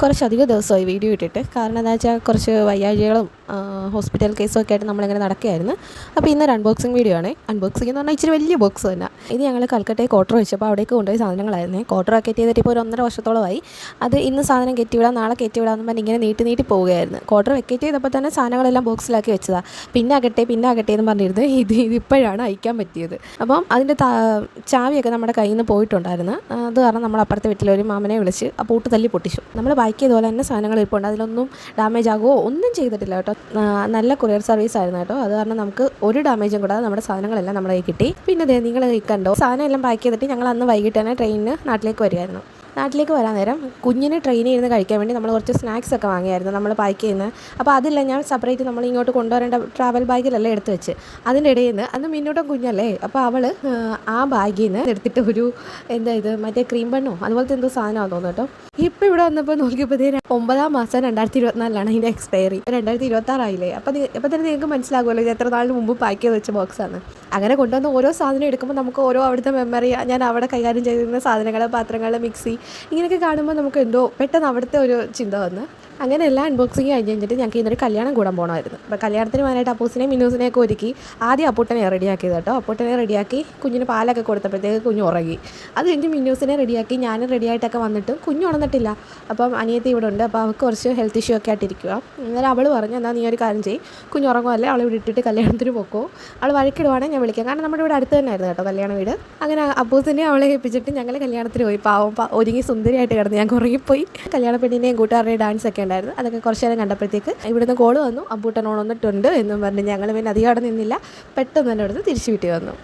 കുറച്ചധികം ദിവസമായി വീഡിയോ ഇട്ടിട്ട്. കാരണം എന്താ വെച്ചാൽ കുറച്ച് വയ്യാഴികളും ഹോസ്പിറ്റൽ കേസും ഒക്കെ ആയിട്ട് നമ്മളിങ്ങനെ നടക്കുകയായിരുന്നു. അപ്പോൾ ഇന്നൊരു അൺബോക്സിങ് വീഡിയോ ആണ്. അൺബോക്സിംഗ് എന്ന് പറഞ്ഞാൽ ഇച്ചിരി വലിയ ബോക്സ് തന്നെ. ഇത് ഞങ്ങൾ കൽക്കട്ടയിൽ ക്വാർട്ടർ വെച്ചപ്പോൾ അവിടേക്ക് കൊണ്ടുപോയി സാധനങ്ങളായിരുന്നു. ക്വാർട്ടർ ഒക്കെ ചെയ്തിട്ട് ഇപ്പോൾ ഒരു 1.5 വർഷത്തോളമായി. അത് ഇന്ന് സാധനം കയറ്റിവിടാം, നാളെ കയറ്റിവിടാമെന്ന് പറഞ്ഞ് ഇങ്ങനെ നീട്ടി പോവുകയായിരുന്നു. ക്വാർട്ടർ വെക്കേറ്റ് ചെയ്തപ്പോൾ തന്നെ സാധനങ്ങളെല്ലാം ബോക്സിലാക്കി വെച്ചതാണ്. പിന്നെ ആകട്ടെ എന്ന് പറഞ്ഞിരുന്നത് ഇതിപ്പോഴാണ് അയക്കാൻ പറ്റിയത്. അപ്പം അതിൻ്റെ ചാവിയൊക്കെ നമ്മുടെ കയ്യിൽ നിന്ന് പോയിട്ടുണ്ടായിരുന്നു. അത് കാരണം നമ്മൾ അപ്പുറത്തെ വീട്ടിലൊരു മാമനെ വിളിച്ച് ആ പൂട്ട് തല്ലി പൊട്ടിച്ചു. നമ്മൾ ബാക്കി ചെയ്തപോലെ തന്നെ സാധനങ്ങൾ ഇരിപ്പുണ്ട്. അതിലൊന്നും ഡാമേജ് ആകുമോ ഒന്നും ചെയ്തിട്ടില്ല കേട്ടോ. നല്ല കൊറിയർ സർവീസ് ആയിരുന്നു കേട്ടോ. അത് കാരണം നമുക്ക് ഒരു ഡാമേജും കൂടാതെ നമ്മുടെ സാധനങ്ങളെല്ലാം നമ്മുടെ കയ്യിൽ കിട്ടി. പിന്നെ നിങ്ങൾ കണ്ടോ, സാധനം എല്ലാം പാക്ക് ചെയ്തിട്ട് ഞങ്ങൾ അന്ന് വൈകിട്ട് തന്നെ ട്രെയിനിന് നാട്ടിലേക്ക് വരുമായിരുന്നു. നാട്ടിലേക്ക് വരാൻ നേരം കുഞ്ഞിന് ട്രെയിനിൽ ഇരുന്ന് കഴിക്കാൻ വേണ്ടി നമ്മൾ കുറച്ച് സ്നാക്സ് ഒക്കെ വാങ്ങിയായിരുന്നു നമ്മൾ പാക്ക് ചെയ്യുന്നത്. അപ്പോൾ അതില്ല ഞാൻ സെപ്പറേറ്റ് നമ്മൾ ഇങ്ങോട്ട് കൊണ്ടുവരേണ്ട ട്രാവൽ ബാഗിലല്ലേ എടുത്ത് വെച്ച്. അതിൻ്റെ ഇടയിൽ നിന്ന് അന്ന് മിന്നോട്ടും കുഞ്ഞല്ലേ, അപ്പോൾ അവൾ ആ ബാഗിൽ നിന്ന് എടുത്തിട്ട് ഒരു മറ്റേ ക്രീം ബണ്ണോ അതുപോലത്തെ എന്തോ സാധനമാണെന്ന് തോന്നുന്നു കേട്ടോ. ഇപ്പോൾ ഇവിടെ വന്നപ്പോൾ നോക്കിയപ്പോൾ 9-ാം മാസം 2024 അതിൻ്റെ എക്സ്പയറി. 2026 ആയില്ലേ. അപ്പോൾ തന്നെ നിങ്ങൾക്ക് മനസ്സിലാകുമല്ലോ ഇത് എത്ര നാളിന് മുമ്പ് പാക്ക് ചെയ്ത് വെച്ച ബോക്സാണ്. അങ്ങനെ കൊണ്ടുവന്ന് ഓരോ സാധനം എടുക്കുമ്പോൾ നമുക്ക് ഓരോ അവിടുത്തെ മെമ്മറി, ഞാൻ അവിടെ കൈകാര്യം ചെയ്തിരുന്ന സാധനങ്ങൾ, പാത്രങ്ങൾ, മിക്സി ഇങ്ങനെയൊക്കെ കാണുമ്പോൾ നമുക്ക് എന്തോ പെട്ടെന്ന് അവിടുത്തെ ഒരു ചിന്ത വന്ന് അങ്ങനെ എല്ലാം അൺബോക്സിങ് കഴിഞ്ഞിട്ട് ഞങ്ങൾക്ക് ഇന്നൊരു കല്യാണം കൂടാൻ പോകണമായിരുന്നു. അപ്പോൾ കല്യാണത്തിന് പോകാനായിട്ട് അപ്പൂസിനെയും മിന്നൂസിനെയൊക്കെ ഒരുക്കി ആദ്യം അപ്പൂട്ടനെ റെഡിയാക്കിയത് കേട്ടോ. അപ്പൂട്ടനെ റെഡിയാക്കി കുഞ്ഞിന് പാലൊക്കെ കൊടുത്തപ്പോഴത്തേക്ക് കുഞ്ഞ് ഉറങ്ങി. അത് കഴിഞ്ഞ് മിന്നൂസിനെ റെഡിയാക്കി ഞാനും റെഡിയായിട്ടൊക്കെ വന്നിട്ട് കുഞ്ഞ് ഉണർന്നിട്ടില്ല. അപ്പം അനിയത്തി ഇവിടെ ഉണ്ട്. അപ്പോൾ അവൾക്ക് കുറച്ച് ഹെൽത്ത് ഇഷ്യൂ ഒക്കെ ആയിട്ടിരിക്കുക. അന്നേരം അവൾ പറഞ്ഞു, എന്നാൽ നീ ഒരു കാര്യം ചെയ്യും, കുഞ്ഞ് ഉറങ്ങുമല്ലേ, അവളെ ഇവിടെ ഇട്ടിട്ട് കല്യാണത്തിന് പോക്കോ, അവൾ വഴക്കിടുവാണെങ്കിൽ ഞാൻ വിളിക്കാം. കാരണം നമ്മുടെ ഇവിടെ അടുത്ത് തന്നെ ആയിരുന്നു കേട്ടോ കല്യാണ വീട്. അങ്ങനെ അപ്പൂസിനെ അവളെ ഏൽപ്പിച്ചിട്ട് ഞങ്ങൾ കല്യാണത്തിന് പോയി. പാവം ഒരുങ്ങി സുന്ദരിയായിട്ട് കിടന്ന് ഞാൻ ഉറങ്ങിപ്പോയി. കല്യാണ പെണ്ണിനെയും കൂട്ടുകാരുടെയും ഡാൻസ് ഒക്കെ ഉണ്ടായിരുന്നു. അതൊക്കെ കുറച്ച് നേരം കണ്ടപ്പോഴത്തേക്ക് ഇവിടുന്ന് കോള് വന്നു, അമ്പൂട്ടൻ ഉണർന്നിട്ടുണ്ട് എന്നും പറഞ്ഞ് ഞങ്ങൾ പിന്നെ അധികം അവിടെ നിന്നില്ല, പെട്ടെന്ന് തന്നെ ഇവിടുന്ന് തിരിച്ചു വീട്ടിൽ വന്നു.